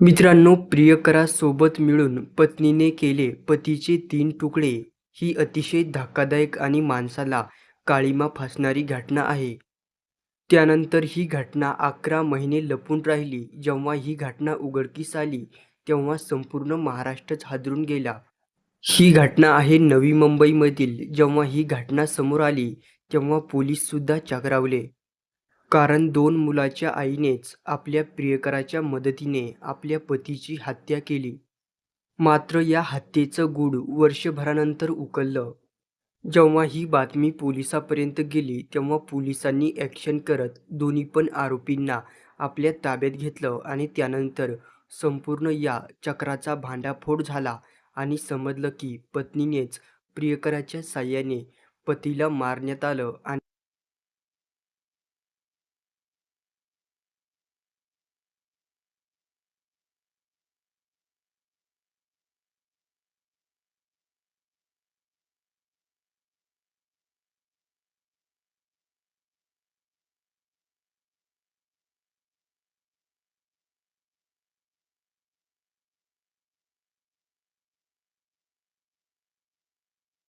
मित्रांनो, प्रियकरासोबत मिळून पत्नीने केले पतीचे 3 तुकडे. ही अतिशय धक्कादायक आणि माणसाला काळिमा फासणारी घटना आहे. त्यानंतर ही घटना 11 महिने लपून राहिली. जेव्हा ही घटना उघडकीस आली, तेव्हा संपूर्ण महाराष्ट्रच हादरून गेला. ही घटना आहे नवी मुंबईमधील. जेव्हा ही घटना समोर आली, तेव्हा पोलीससुद्धा चक्रावले. कारण 2 मुलाच्या आईनेच आपल्या प्रियकराच्या मदतीने आपल्या पतीची हत्या केली. मात्र या हत्येचं गूढ वर्षभरानंतर उकललं. जेव्हा ही बातमी पोलिसांपर्यंत गेली, तेव्हा पोलिसांनी ॲक्शन करत दोन्ही पण आरोपींना आपल्या ताब्यात घेतलं आणि त्यानंतर संपूर्ण या चक्राचा भांडाफोड झाला आणि समजलं की पत्नीनेच प्रियकराच्या साहाय्याने पतीला मारण्यात आलं आणि